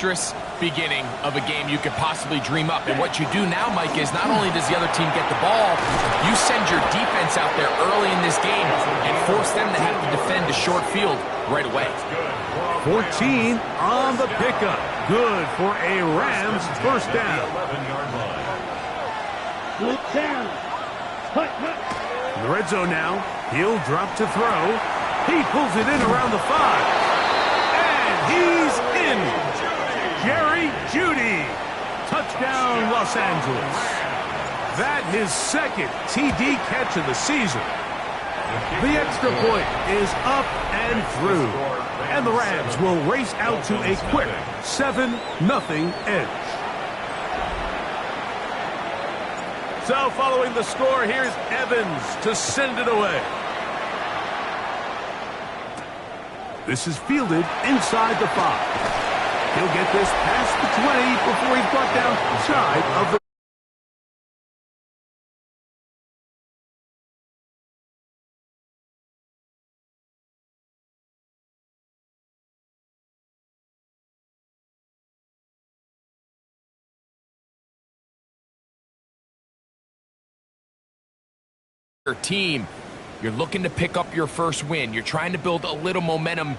dexterous beginning of a game you could possibly dream up. And what you do now, Mike, is not only does the other team get the ball, you send your defense out there early in this game and force them to have to defend a short field right away. 14 on the pickup. Good for a Rams first down. In the red zone now. He'll drop to throw. He pulls it in around the 5. And he's in. Jerry Jeudy. Touchdown, Los Angeles. That his second TD catch of the season. The extra point is up and through. And the Rams will race out to a quick 7-0 edge. So following the score, here's Evans to send it away. This is fielded inside the 5. He'll get this past the 20 before he's brought down side of the team. You're looking to pick up your first win. You're trying to build a little momentum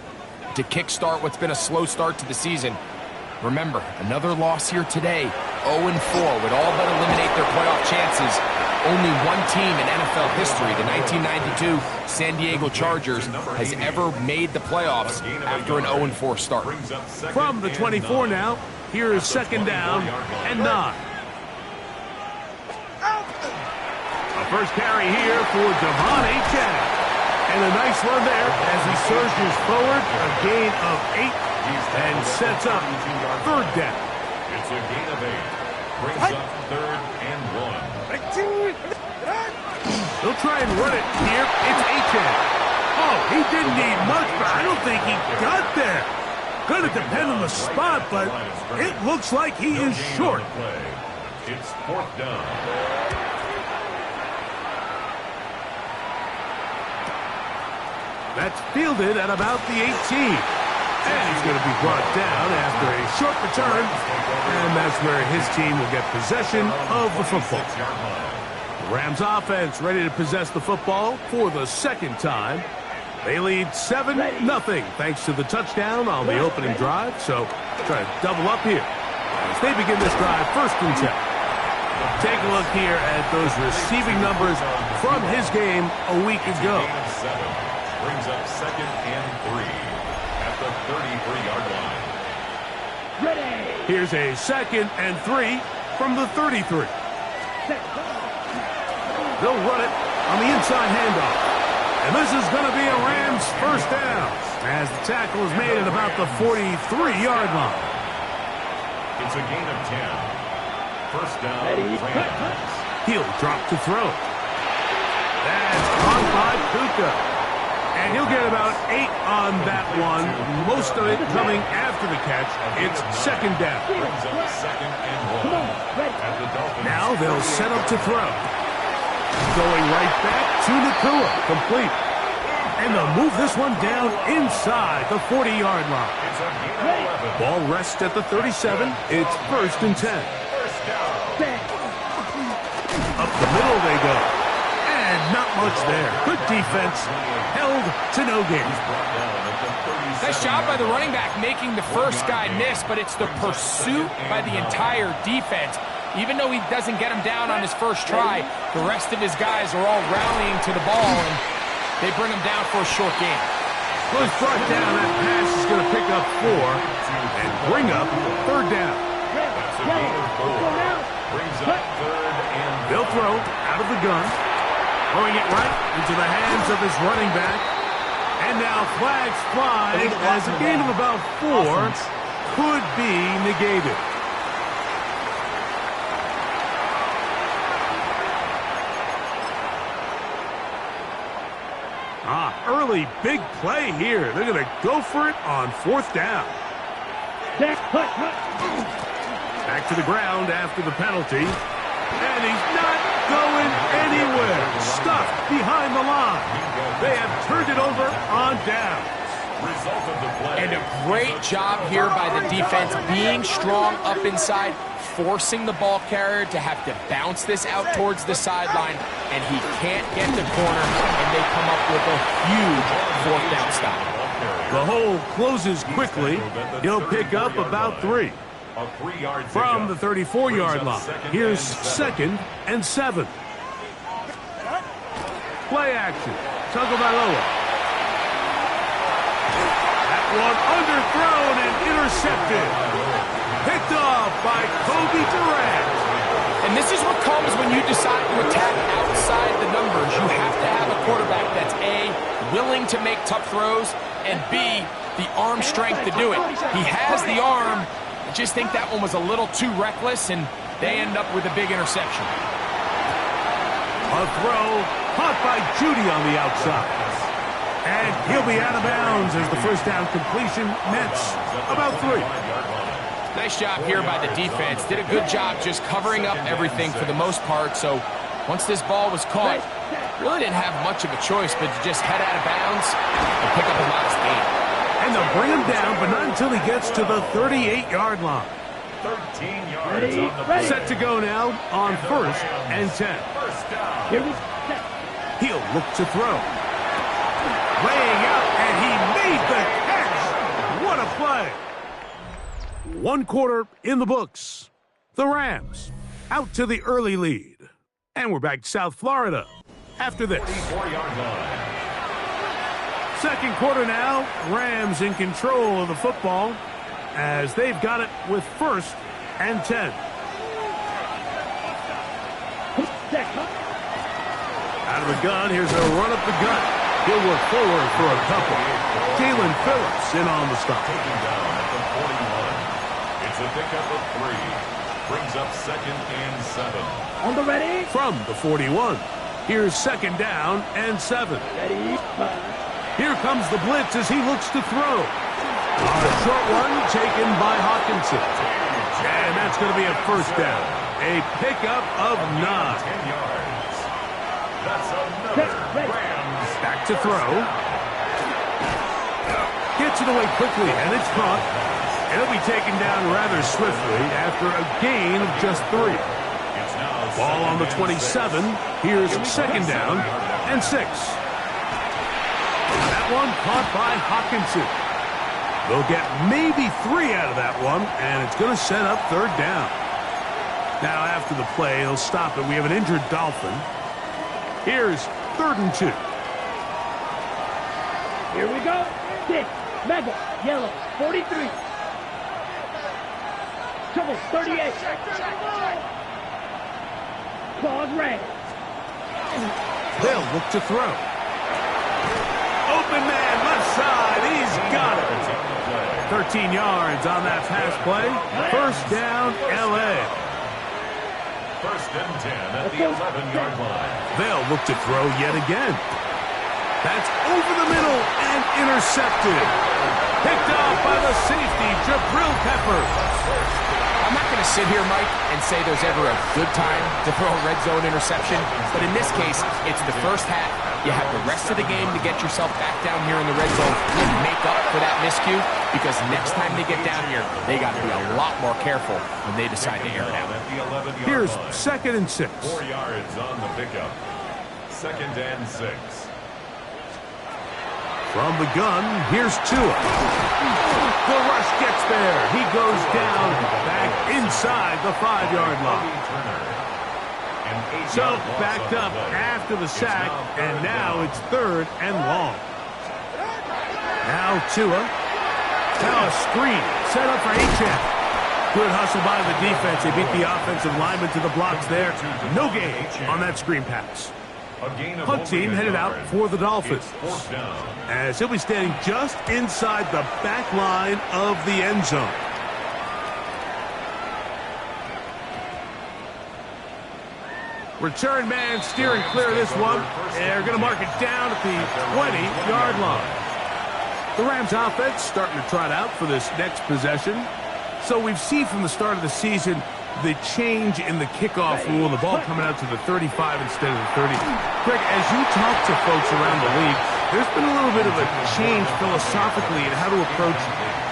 to kickstart what's been a slow start to the season. Remember, another loss here today, 0-4, would all but eliminate their playoff chances. Only one team in NFL history, the 1992 San Diego Chargers, has ever made the playoffs after an 0-4 start. From the 24 now, here is second down and 9. First carry here for Devon Achane. And a nice run there as he surges forward. A gain of 8 and sets up third down. It's a gain of 8. Brings up 3rd and 1. He'll try and run it here. It's Achane. Oh, he didn't need much, but I don't think he got there. Going to depend on the spot, but it looks like he is short. It's 4th down. That's fielded at about the 18. And he's going to be brought down after a short return. And that's where his team will get possession of the football. The Rams offense ready to possess the football for the second time. They lead 7-0 thanks to the touchdown on the opening drive. So try to double up here as they begin this drive 1st and 10. Take a look here at those receiving numbers from his game a week ago. Brings up 2nd and 3 at the 33-yard line. Ready. Here's a 2nd and 3 from the 33. They'll run it on the inside handoff. And this is going to be a Rams first down as the tackle is made at about the 43-yard line. It's a gain of 10. First down, Rams. He'll drop to throw. That's caught by Puka. And he'll get about 8 on that one. Most of it coming after the catch. It's second down. Now they'll set up to throw. Going right back to Nakua. Complete. And they'll move this one down inside the 40-yard line. Ball rests at the 37. It's 1st and 10. Up the middle they go. Not much there. Good defense. Held to no gain. Nice job by the running back making the first guy miss, but it's the pursuit by the entire defense. Even though he doesn't get him down on his first try, the rest of his guys are all rallying to the ball, and they bring him down for a short gain. Well, he's brought down. That pass is going to pick up 4 and bring up 3rd down. That's a gain of 4. Brings up 3rd and they'll throw out of the gun. Throwing it right into the hands of his running back. And now flags fly as a gain of about 4 could be negated. Early big play here. They're going to go for it on 4th down. Back to the ground after the penalty. And he's not going anywhere. Stuck behind the line. They have turned it over on downs. Result of the play. And a great job here by the defense, being strong up inside, forcing the ball carrier to have to bounce this out towards the sideline, and he can't get the corner, and they come up with a huge fourth down stop. The hole closes quickly. He'll pick up about 3. A 3-yard From the 34-yard line, here's 2nd and 7. Play action. Tagovailoa. That one underthrown and intercepted. Picked off by Kobe Durant. And this is what comes when you decide to attack outside the numbers. You have to have a quarterback that's A, willing to make tough throws, and B, the arm strength to do it. He has the arm. I just think that one was a little too reckless, and they end up with a big interception. A throw caught by Judy on the outside. And he'll be out of bounds as the first down completion nets about 3. Nice job here by the defense. Did a good job just covering up everything for the most part. So once this ball was caught, really didn't have much of a choice but to just head out of bounds and pick up a modest gain. And they'll bring him down, but not until he gets to the 38-yard line. 13 yards on the play. Set to go now on 1st and 10. First down. He'll look to throw. Laying out, and he made the catch. What a play. 1 quarter in the books. The Rams out to the early lead. And we're back to South Florida after this. 44-yard line. Second quarter now. Rams in control of the football as they've got it with 1st and 10. Out of the gun, here's a run up the gut. He'll work forward for a couple. Jalen Phillips in on the stop. Taken down at the 41. It's a pickup of 3. Brings up 2nd and 7. On the ready. From the 41, here's 2nd down and 7. Ready. Here comes the blitz as he looks to throw. A short one taken by Hawkinson. And that's going to be a first down. A pickup of 9. 10 yards. That's another Rams. Back to throw. Gets it away quickly, and it's caught. And it'll be taken down rather swiftly after a gain of just 3. It's now Ball on the 27. Here's 2nd down and 6. That one caught by Hawkinson. They'll get maybe 3 out of that one, and it's going to set up 3rd down. Now after the play, they'll stop it. We have an injured Dolphin. Here's 3rd and 2. Here we go. 6. Mega. Yellow. 43. Trouble. 38. Claws red. They'll look to throw. Open man, left side. He's got it. 13 yards on that pass play. First down, L.A. 1st and 10 at the 11-yard line. They'll look to throw yet again. That's over the middle and intercepted. Picked off by the safety, Jabril Peppers. I'm not going to sit here, Mike, and say there's ever a good time to throw a red zone interception, but in this case, it's the first half. You have the rest of the game to get yourself back down here in the red zone and make up for that miscue, because next time they get down here, they got to be a lot more careful when they decide to air it out. At the 11-yard Here's line. 2nd and 6. 4 yards on the pickup. 2nd and 6. From the gun, here's Tua. The rush gets there. He goes down back inside the 5-yard line. So backed up after the sack, and now it's 3rd and long. Now Tua. Now a screen set up for H.M. Good hustle by the defense. They beat the offensive lineman to the blocks there. No gain on that screen pass. Punt team headed out for the Dolphins, as he'll be standing just inside the back line of the end zone. Return man steering clear of this one. They're going to mark it down at the 20-yard line. The Rams offense starting to trot out for this next possession. So we've seen from the start of the season the change in the kickoff rule, the ball coming out to the 35 instead of the 30. Greg, as you talk to folks around the league, There's been a little bit of a change philosophically in how to approach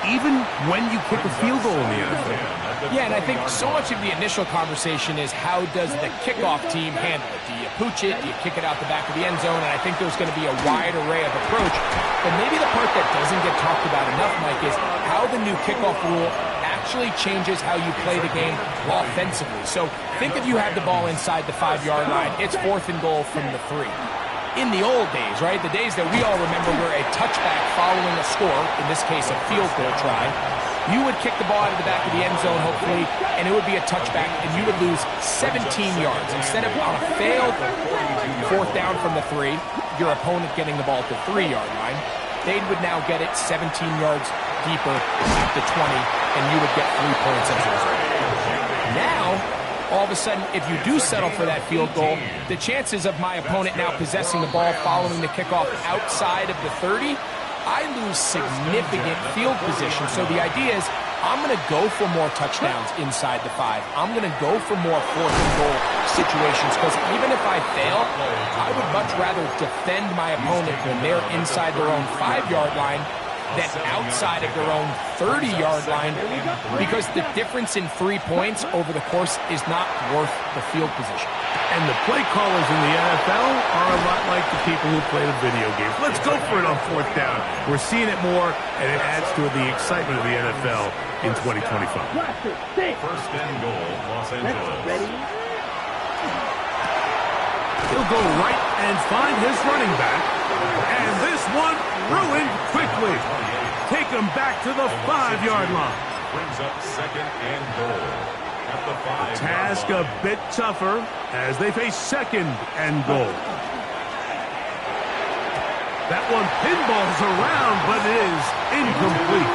even when you kick a field goal in the NFL. Yeah, and I think so much of the initial conversation is how does the kickoff team handle it? Do you pooch it? Do you kick it out the back of the end zone? And I think there's going to be a wide array of approach. But maybe the part that doesn't get talked about enough, Mike, is how the new kickoff rule actually changes how you play the game offensively. So think if you had the ball inside the 5-yard line, it's 4th and goal from the 3. In the old days, right, the days that we all remember were a touchback following a score, in this case a field goal try, you would kick the ball out of the back of the end zone, hopefully, and it would be a touchback, and you would lose 17 yards. Instead of on a failed 4th down from the 3, your opponent getting the ball at the 3-yard line, they would now get it 17 yards deeper at the 20, and you would get 3 points as a result. Now, all of a sudden, if you do settle for that field goal, the chances of my opponent now possessing the ball following the kickoff outside of the 30, I lose significant field position. So the idea is I'm going to go for more touchdowns inside the 5. I'm going to go for more 4th and goal situations because even if I fail, I would much rather defend my opponent when they're inside their own 5-yard line than outside of their own 30-yard line, because the difference in 3 points over the course is not worth the field position. And the play callers in the NFL are a lot like the people who play the video games. Let's go for it on 4th down. We're seeing it more, and it adds to the excitement of the NFL in 2025. 1st and goal, Los Angeles. Ready? He'll go right and find his running back. And this one ruined quickly. Take him back to the 5-yard line. Brings up 2nd and goal at the 5. Task a bit tougher as they face 2nd and goal. That one pinballs around, but it is incomplete.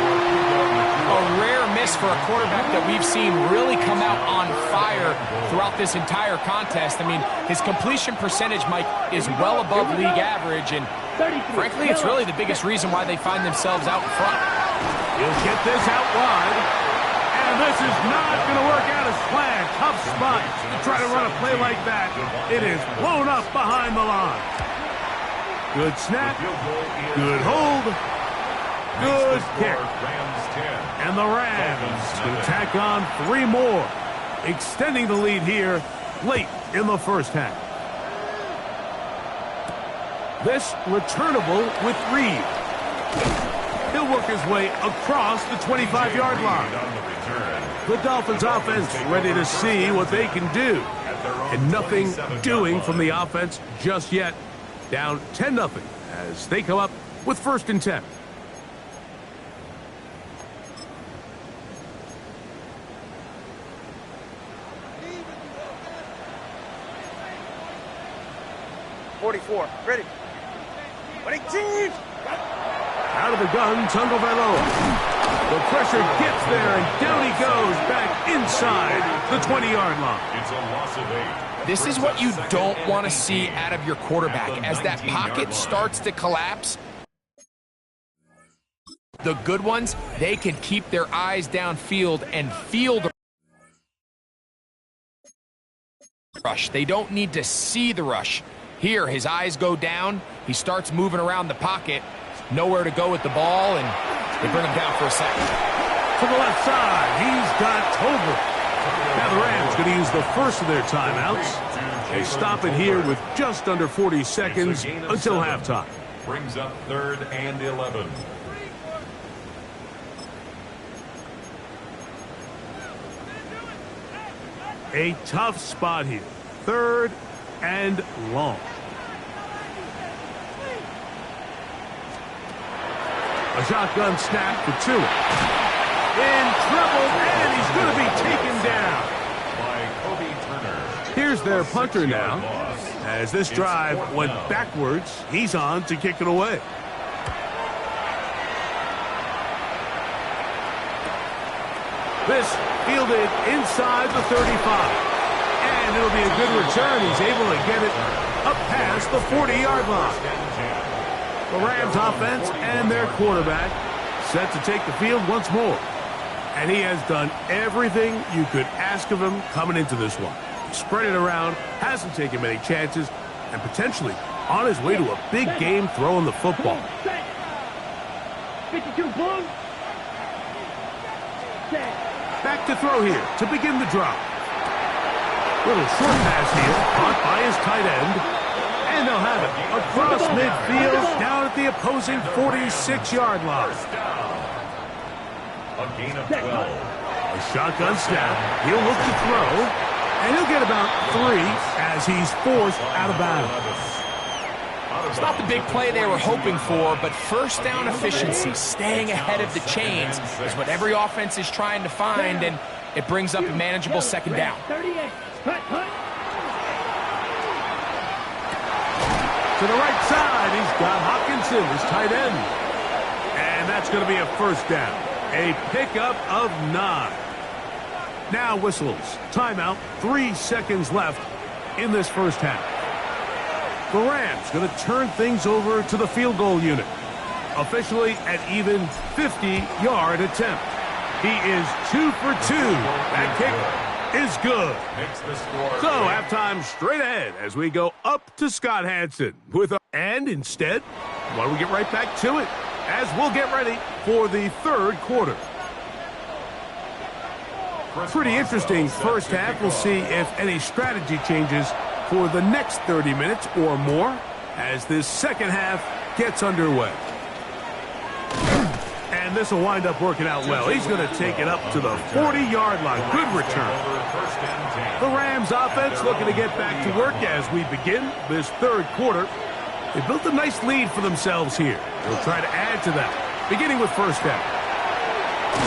A rare miss for a quarterback that we've seen really come out on fire throughout this entire contest. I mean, his completion percentage, Mike, is well above league average, and frankly, it's really the biggest reason why they find themselves out in front. He'll get this out wide, and this is not going to work out as planned. Tough spot to try to run a play like that. It is blown up behind the line. Good snap, good hold, good kick. And the Rams will tack on 3 more, extending the lead here late in the 1st half. This returnable with Reed. He'll work his way across the 25-yard line. The Dolphins offense ready to see what they can do. And nothing doing from the offense just yet. Down 10-0 as they come up with 1st and 10. Ready. 22. Out of the gun, Tungo Vailoa. The pressure gets there, and down he goes back inside the 20-yard line. It's a loss of 8. This is what you don't want to see out of your quarterback. As that pocket starts to collapse, the good ones, they can keep their eyes downfield and feel the rush. They don't need to see the rush. Here, his eyes go down. He starts moving around the pocket. Nowhere to go with the ball, and they bring him down for a sack. To the left side, he's got Tolbert. Now the Rams going to use the first of their timeouts. They stop it here with just under 40 seconds until halftime. Brings up 3rd and 11. A tough spot here. 3rd and long. A shotgun snap for Tua. In trouble, and he's going to be taken down. By Kobe Turner. Here's their punter now. As this drive went backwards, he's on to kick it away. This fielded inside the 35. And it'll be a good return. He's able to get it up past the 40-yard line. The Rams offense and their quarterback set to take the field once more. And he has done everything you could ask of him coming into this one. Spread it around, hasn't taken many chances, and potentially on his way to a big game throwing the football. 52 Blue. Back to throw here to begin the drop. Little short pass here, caught by his tight end. And they'll have it across midfield, down at the opposing 46-yard line. A gain of 12. A shotgun snap. He'll look to throw, and he'll get about 3 as he's forced out of bounds. It's not the big play they were hoping for, but first down efficiency, staying ahead of the chains, is what every offense is trying to find, and it brings up a manageable second down. 38. Hut. To the right side, he's got Hawkinson, his tight end. And that's going to be a first down. A pickup of 9. Now whistles. Timeout. 3 seconds left in this first half. The Rams going to turn things over to the field goal unit. Officially an even 50-yard attempt. He is 2 for 2. That kick is good. So halftime straight ahead as we go up to Scott Hanson with and instead, why don't we get right back to it as we'll get ready for the third quarter. Pretty interesting first half. We'll see if any strategy changes for the next 30 minutes or more as this second half gets underway. And this will wind up working out well. He's going to take it up to the 40-yard line. Good return. The Rams offense looking to get back to work as we begin this third quarter. They built a nice lead for themselves here. They'll try to add to that, beginning with first down.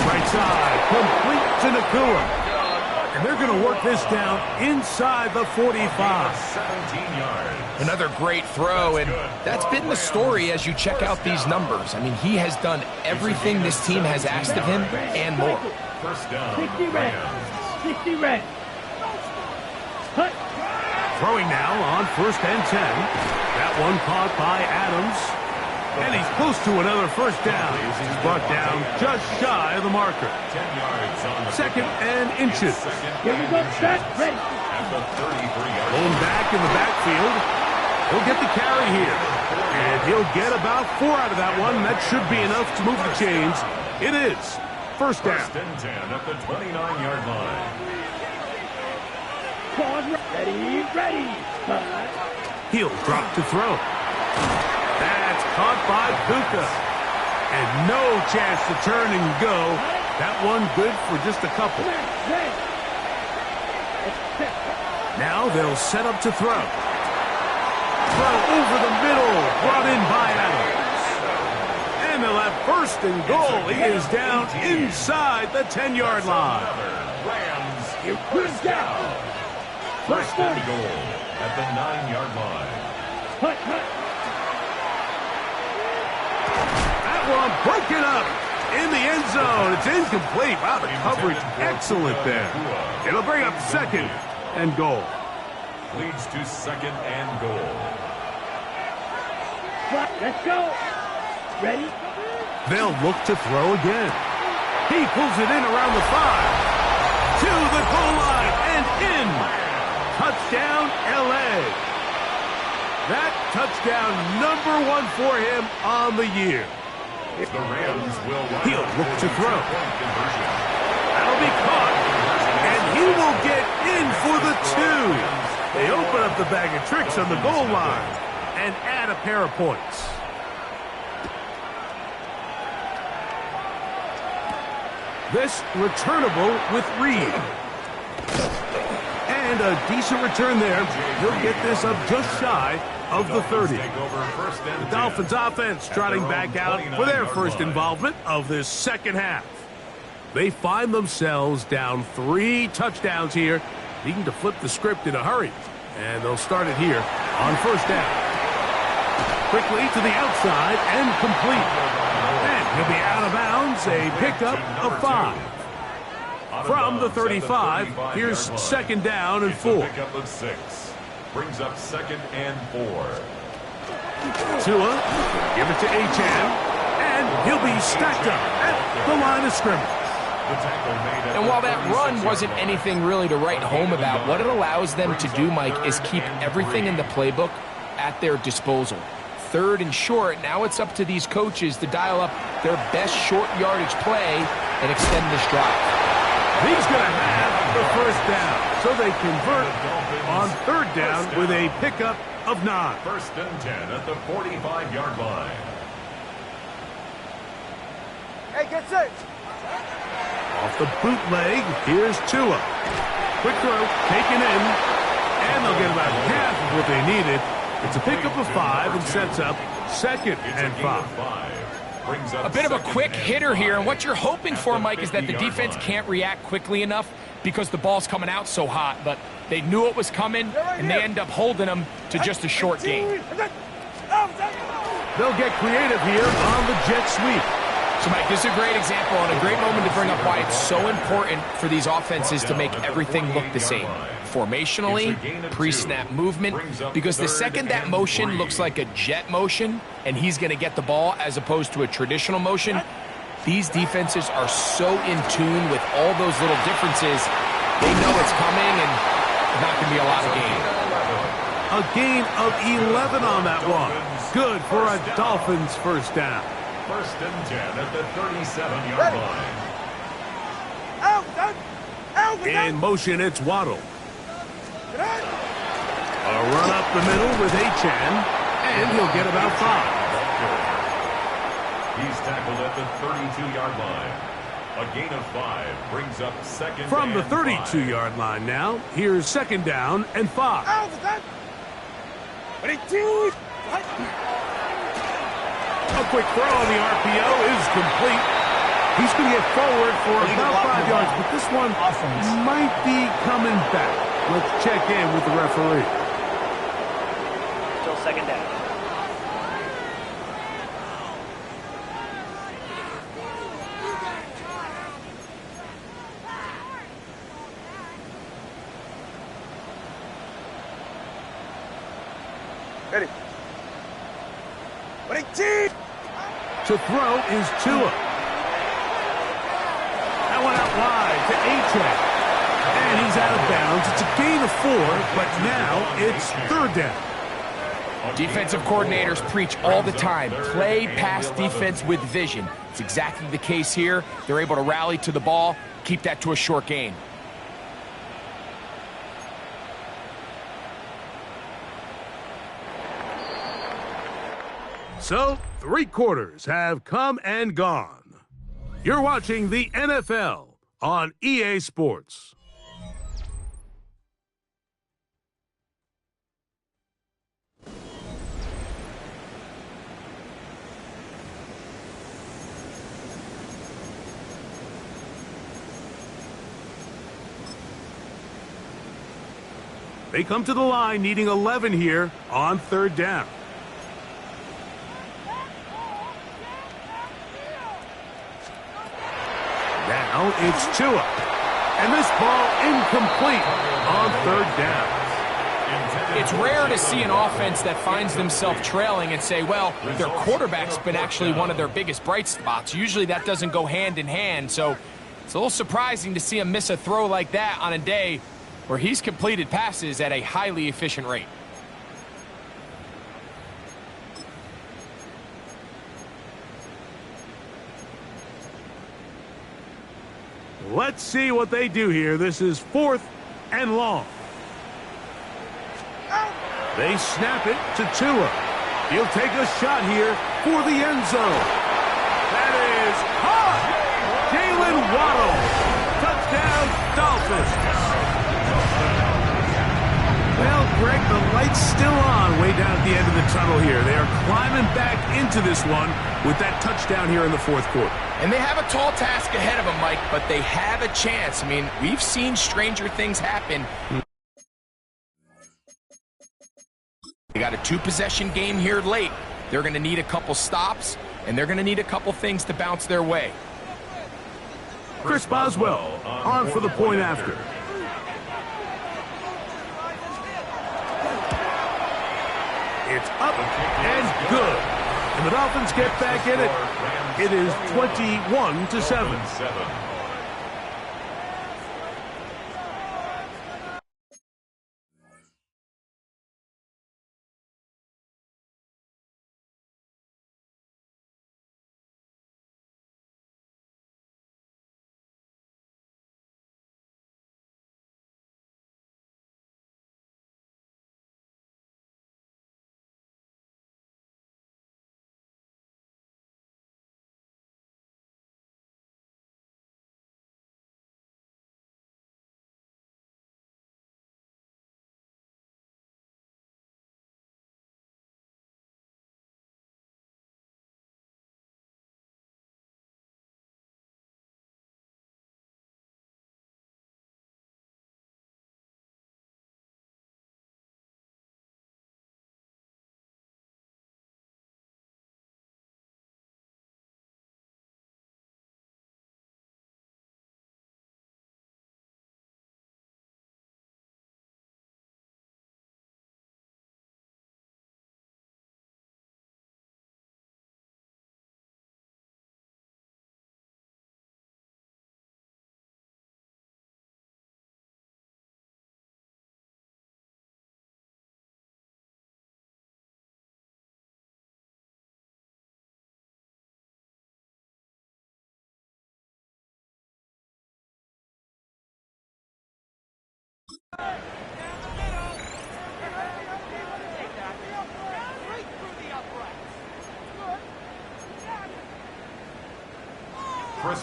Right side, complete to Nfgl. And they're going to work this down inside the 45. 17 yards. Another great throw, and that's been the story as you check out these numbers. I mean, he has done everything this team has asked of him and more. First down. 60 red. 60 red. Hut. Throwing now on first and 10. That one caught by Adams. And he's close to another first down. He's brought down just shy of the marker. 10 yards on the Second and inches. Here we go. Set. Ready. at the 33-yard Going back in the backfield. He'll get the carry here. And he'll get about 4 out of that one. That should be enough to move the chains. It is. First down. First and 10 at the 29-yard line. Pause. Ready. Ready. He'll drop to throw. That's caught by Puka. And no chance to turn and go. That one good for just a couple. Now they'll set up to throw. Throw over the middle. Brought in by Adams. And they'll have first and goal. He is down inside the 10-yard line. Rams, First down. first and goal at the 9-yard line. Hut. That one broken up in the end zone. It's incomplete. Wow, the coverage excellent there. It'll bring up second and goal. Leads to second and goal. Let's go. Ready. They'll look to throw again. He pulls it in around the 5. To the goal line and in. Touchdown, L.A. That touchdown number 1 for him on the year. The Rams will He'll look to throw. point conversion. That'll be caught. And he will get in for the 2. They open up the bag of tricks on the goal line and add a pair of points. This returnable with Reed. And a decent return there. He'll get this up just shy of the 30. Take over first and 10. Dolphins offense trotting back out for their first involvement of this second half. They find themselves down 3 touchdowns here, needing to flip the script in a hurry. And they'll start it here on first down. Quickly to the outside and complete. And he'll be out of bounds, a pickup of 5. From the 35, here's second down and 4. Pickup of 6. Brings up second and 4. Tua, give it to Achane, and he'll be stacked up at the line of scrimmage. And while that run wasn't anything really to write home about, what it allows them to do, Mike, is keep everything in the playbook at their disposal. 3rd and short, now it's up to these coaches to dial up their best short yardage play and extend this drive. He's going to have the first down, so they convert on 3rd down with a pickup of 9. 1st and 10 at the 45-yard line. Hey, get set. Off the bootleg, here's Tua. Quick throw, taken in, and they'll get about half of what they needed. It's a pickup of 5 and sets up 2nd and 5. A bit of a quick hitter here, and what you're hoping for, Mike, is that the defense can't react quickly enough because the ball's coming out so hot, but they knew it was coming, and they end up holding them to just a short gain. They'll get creative here on the jet sweep. So, Mike, this is a great example and a great moment to bring up why it's so important for these offenses to make everything look the same. Formationally, pre-snap movement, because the second that motion looks like a jet motion and he's going to get the ball as opposed to a traditional motion, these defenses are so in tune with all those little differences, they know it's coming and there's not going to be a lot of gain. A gain of 11 on that one. Good for a Dolphins first down. 1st and 10 at the 37-yard line. In motion, it's Waddle. A run up the middle with Achan, and he'll get about 5. He's tackled at the 32-yard line. A gain of 5 brings up 2nd From the and 32-yard line now, here's 2nd down and 5. A quick throw on the RPO is complete. He's going to get forward for about 5 yards, but this one might be coming back. Let's check in with the referee. Still 2nd down. Ready. To throw is Tua. That one out wide to Achan. And he's out of bounds. It's a gain of 4, but now it's 3rd down. Defensive coordinators preach all the time, play pass defense with vision. It's exactly the case here. They're able to rally to the ball, keep that to a short gain. So, 3 quarters have come and gone. You're watching the NFL on EA Sports. They come to the line needing 11 here on 3rd down. Now it's Tua. And this ball incomplete on 3rd down. It's rare to see an offense that finds themselves trailing and say, well, their quarterback's been actually one of their biggest bright spots. Usually that doesn't go hand in hand, so it's a little surprising to see him miss a throw like that on a day where he's completed passes at a highly efficient rate. Let's see what they do here. This is 4th and long. They snap it to Tua. He'll take a shot here for the end zone. That is hot. Jalen Waddle. Touchdown, Dolphins. Well, Greg, the light's still on way down at the end of the tunnel here. They are climbing back into this one with that touchdown here in the 4th quarter. And they have a tall task ahead of them, Mike, but they have a chance. I mean, we've seen stranger things happen. They got a 2-possession game here late. They're going to need a couple stops, and they're going to need a couple things to bounce their way. Chris Boswell on for the point after. It's up and good. And the Dolphins get back in it. It is 21-7.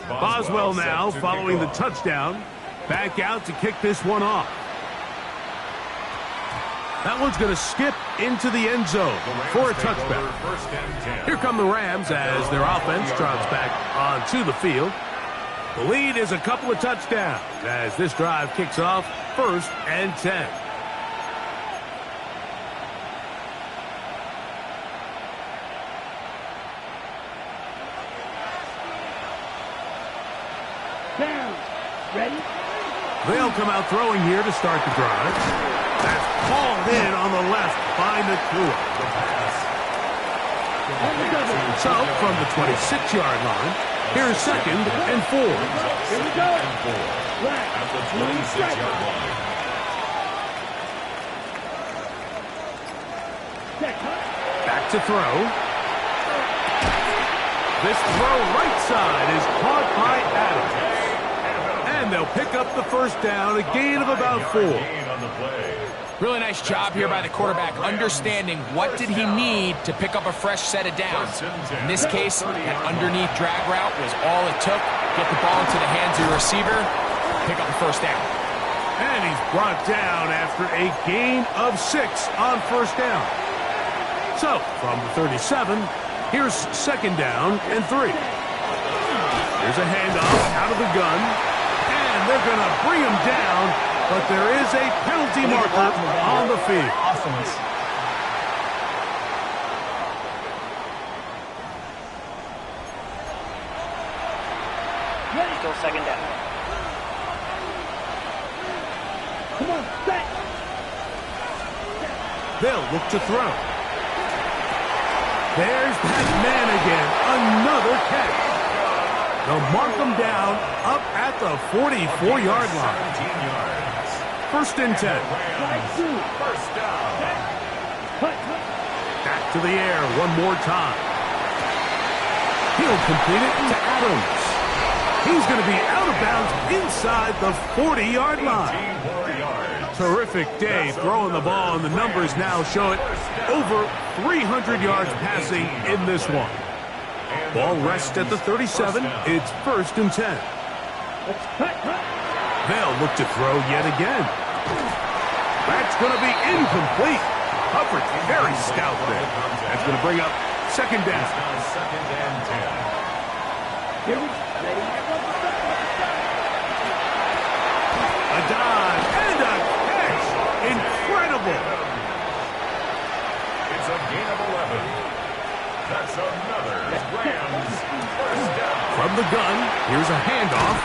Boswell now following the touchdown. Back out to kick this one off. That one's going to skip into the end zone for a touchback. Here come the Rams as their offense trots back onto the field. The lead is a couple of touchdowns as this drive kicks off 1st and 10. Down. Ready? They'll come out throwing here to start the drive. That's hauled in on the left by Nfgl. So, from the 26-yard line, here's 2nd and 4. Here we go. At the 26-yard line. Back to throw. This throw right side is caught by Adams. And they'll pick up the first down, a gain of about 4. Really nice job here by the quarterback, understanding what did he need to pick up a fresh set of downs. In this case, that underneath drag route was all it took. Get the ball into the hands of your receiver, pick up the first down. And he's brought down after a gain of 6 on first down. So, from the 37, here's 2nd down and 3. Here's a handoff out of the gun. And they're going to bring him down, but there is a penalty marker on the field. Offense. Ready? Still 2nd down. Come on, set. They'll look to throw. There's that man again. Another catch. They'll mark him down up at the 44-yard line. 1st and 10. First down. Back to the air one more time. He'll complete it to Adams. He's going to be out of bounds inside the 40-yard line. Terrific day throwing the ball, and the numbers now show it over 300 yards passing in this one. Ball rests at the 37. It's 1st and 10. They'll look to throw yet again. That's going to be incomplete. Coverage very stout there. That's going to bring up 2nd down. 2nd and 10. Here we go. Ready? A dive and a catch. Incredible. It's a gain of 11. That's another Rams first down. From the gun, here's a handoff.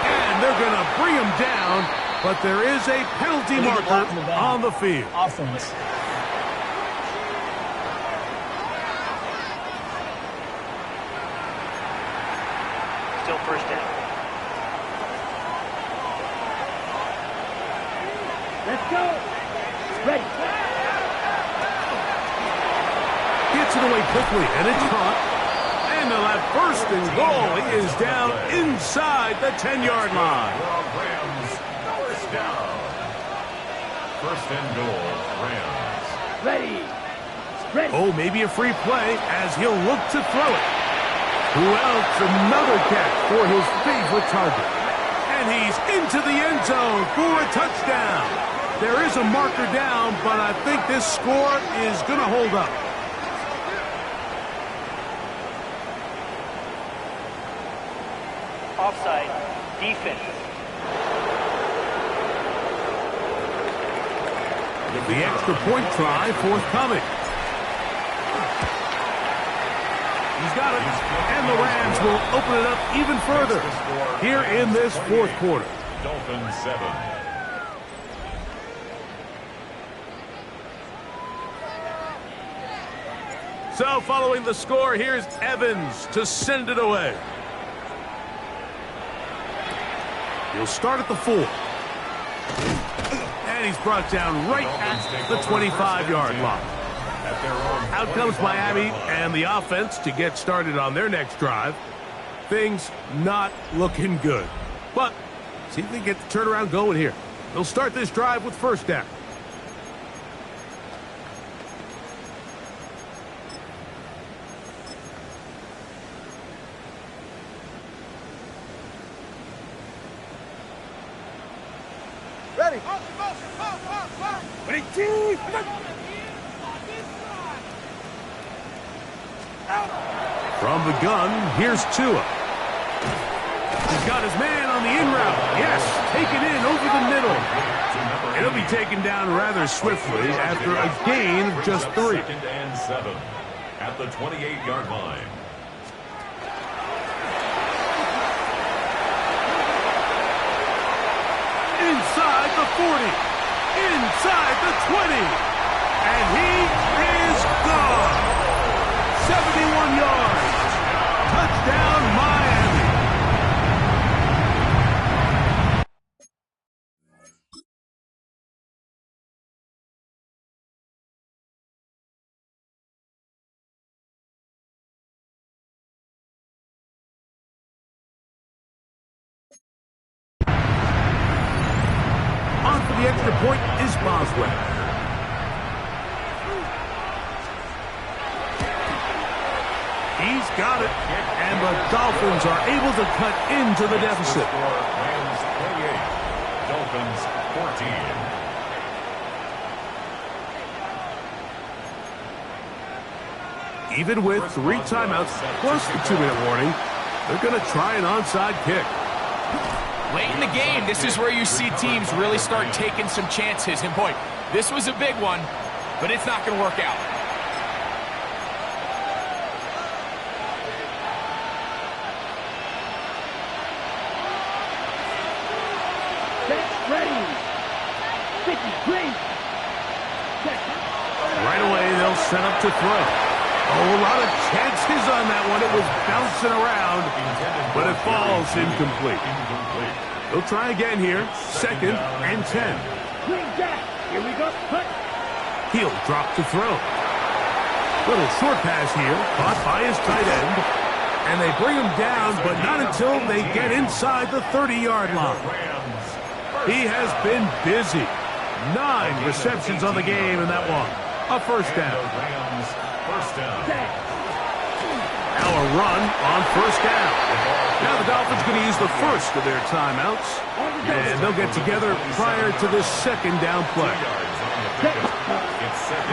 And they're going to bring him down, but there is a penalty marker on the field. Offense. Still 1st down. Let's go. Ready? Gets it away quickly, and it's caught. And they'll have 1st and goal. He is down inside the 10-yard line. Rams first down. 1st and goal, Rams. Ready? Ready? Oh, maybe a free play as he'll look to throw it. Who else? Another catch for his favorite target. And he's into the end zone for a touchdown. There is a marker down, but I think this score is going to hold up. Offside. Defense. The extra point try forthcoming. He's got it. And the Rams will open it up even further here in this 4th quarter. Dolphins 7. So following the score, here's Evans to send it away. He'll start at the 4. And he's brought down right at the 25-yard line. Out comes Miami and the offense to get started on their next drive. Things not looking good. But see if they get the turnaround going here. They'll start this drive with first down. Ready. From the gun, here's Tua. He's got his man on the in route. Yes, taken in over the middle. It'll be taken down rather swiftly after a gain of just 3. 2nd and 7 at the 28-yard line. Inside the 40. Inside the 20. And he is gone. 71 yards. Touchdown, Miami. On for the extra point is Boswell. He's got it, and the Dolphins are able to cut into the deficit. Rams 28, Dolphins 14. Even with 3 timeouts plus the 2-minute warning, they're going to try an onside kick. Late in the game, this is where you see teams really start taking some chances. And boy, this was a big one, but it's not going to work out. Ready. 53. Right away, they'll set up to throw. Oh, a lot of chances on that one. It was bouncing around, but it falls incomplete. They'll try again here. 2nd and 10. Green jack. Here we go. Cut. He'll drop to throw. Little short pass here, caught by his tight end. And they bring him down, but not until they get inside the 30-yard line. He has been busy. 9 receptions on the game in that one. A first down. Now a run on first down. Now the Dolphins going to use the first of their timeouts. And they'll get together prior to this 2nd down play.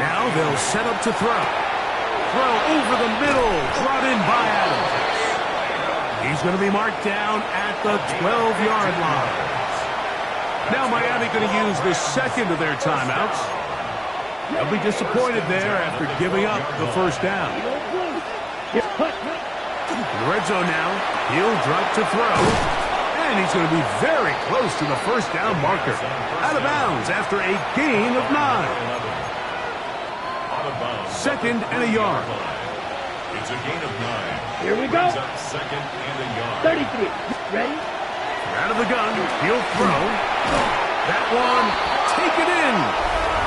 Now they'll set up to throw. Throw over the middle. Brought in by Adams. He's going to be marked down at the 12-yard line. Now Miami going to use the 2nd of their timeouts. They'll be disappointed there after giving up the first down. In the red zone now, he'll drop to throw. And he's going to be very close to the first down marker. Out of bounds after a gain of 9. 2nd and a yard. It's a gain of 9. Here we go. 2nd and a yard. 33. Ready? Out of the gun, he'll throw. That one, taken in.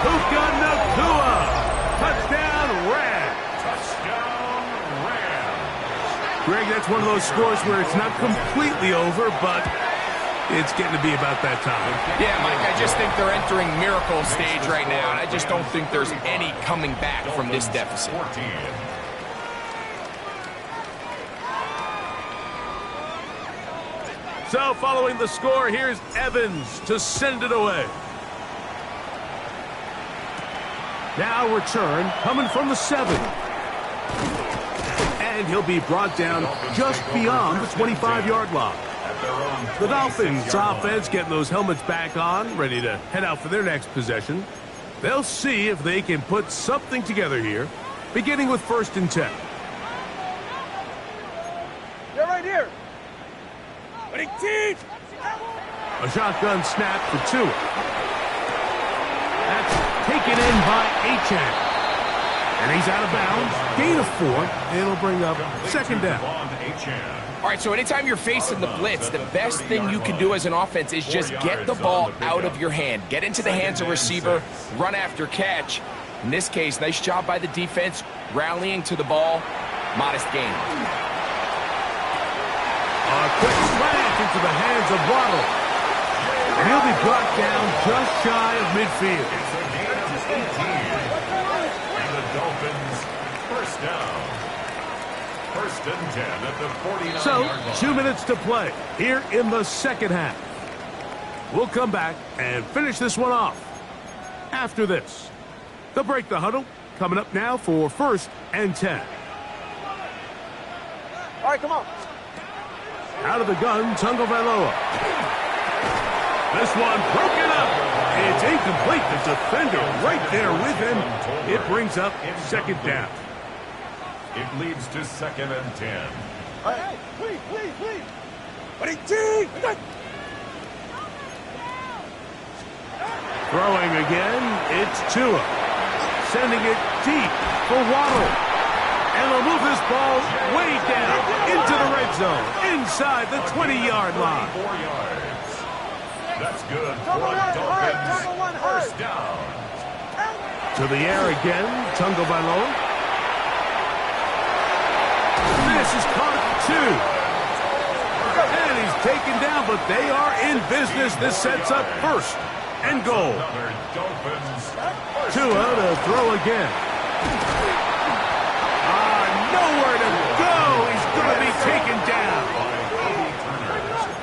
Puka Nakua. Touchdown, Rams. Touchdown, Rams. Greg, that's one of those scores where it's not completely over, but it's getting to be about that time. Yeah, Mike, I just think they're entering miracle stage right now, and I just don't think there's any coming back from this deficit. 14. So following the score, here's Evans to send it away. Now return coming from the 7. And he'll be brought down just beyond the 25-yard line. The Dolphins offense getting those helmets back on, ready to head out for their next possession. They'll see if they can put something together here, beginning with 1st and 10. They're right here. A shotgun snap for Tua. That's taken in by Achane. And he's out of bounds. Gain of 4. It'll bring up 2nd down. All right, so anytime you're facing the blitz, the best thing you can do as an offense is just get the ball out of your hand. Get into the hands of receiver, run after catch. In this case, nice job by the defense, rallying to the ball. Modest gain. A quick slant into the hands of Waddle. And he'll be brought down just shy of midfield. It's a gain of 18. And the Dolphins, first down. First and 10 at the 49-yard So, line. 2 minutes to play here in the second half. We'll come back and finish this one off after this. They'll break the huddle. Coming up now for first and 10. All right, come on. Out of the gun, Tagovailoa. This one broken up. It's incomplete. The defender right there with him. It brings up second down. It leads to second and 10. All right, please. Buddy, T. Throwing again, it's Tua. Sending it deep for Waddle. And they'll move this ball way down into the red zone, inside the 20-yard line. 4 yards. That's good for Number the one, Dolphins. First down. To the air again, Tagovailoa. This is caught two. And he's taken down, but they are in business. This sets up first and goal. Another Dolphins. First Tua down. to throw again. Nowhere to go. He's going to be taken down.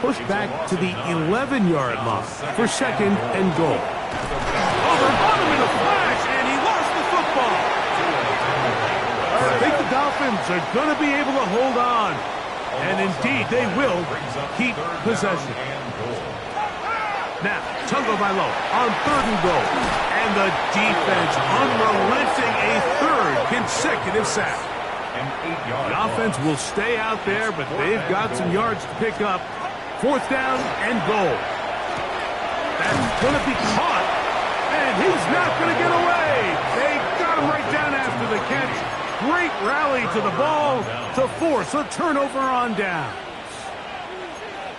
Pushed back to the 11-yard line for second and goal. Over on him in a flash, and he lost the football. But I think the Dolphins are going to be able to hold on. And indeed, they will keep possession. Now, Tagovailoa on third and goal. And the defense unrelenting, a third consecutive sack. The offense will stay out there, but they've got some yards to pick up. Fourth down and goal. That's going to be caught, and he's not going to get away. They got him right down after the catch. Great rally to the ball to force a turnover on down.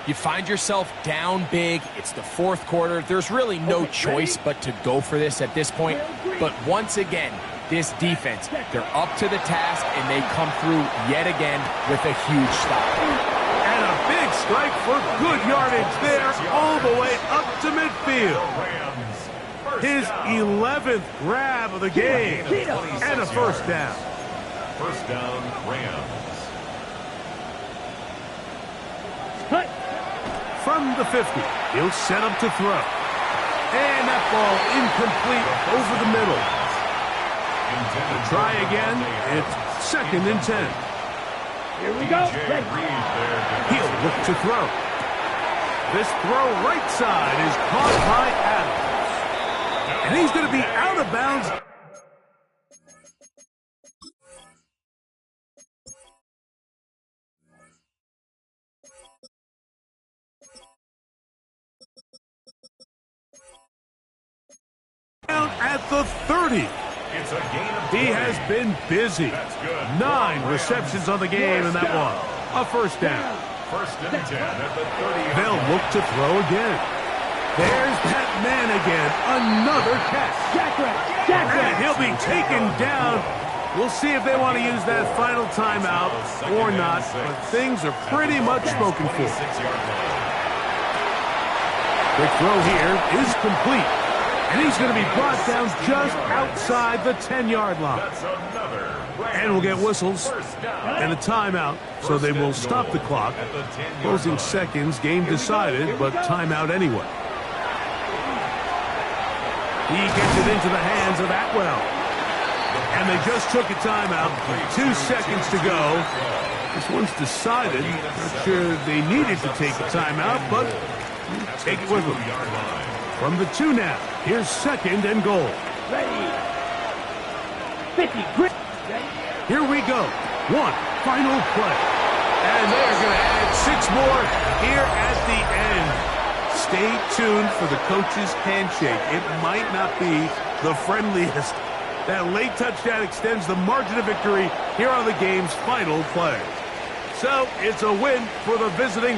You find yourself down big. It's the fourth quarter. There's really no choice but to go for this at this point. But once again, this defense, they're up to the task, and they come through yet again with a huge stop. And a big strike for good yardage there all the way up to midfield. His 11th grab of the game and a first down. First down, Rams. From the 50, he'll set up to throw. And that ball incomplete over the middle. Try again. It's second and 10. Here we go. He'll look to throw. This throw right side is caught by Adams. And he's going to be out of bounds. Down at the 30. It's a gain of 20. He has been busy. That's good. 9 receptions on the game in that one. A first down. First and 10 at the 30. They'll look to throw again. There's that man again. Another catch. And he'll be taken down. We'll see if they want to use that final timeout or not, but things are pretty much spoken for. Quick throw here is complete. And he's going to be brought down just outside the 10-yard line. That's another. And we'll get whistles and a timeout, so they will stop the clock. Closing seconds, game decided, but timeout anyway. He gets it into the hands of Atwell. And they just took a timeout. 2 seconds to go. This one's decided. Not sure they needed to take a timeout, but take it with them. From the 2 now, here's second and goal. Ready. 50. Grip. Here we go. One final play. And they're going to add 6 more here at the end. Stay tuned for the coach's handshake. It might not be the friendliest. That late touchdown extends the margin of victory here on the game's final play. So it's a win for the visiting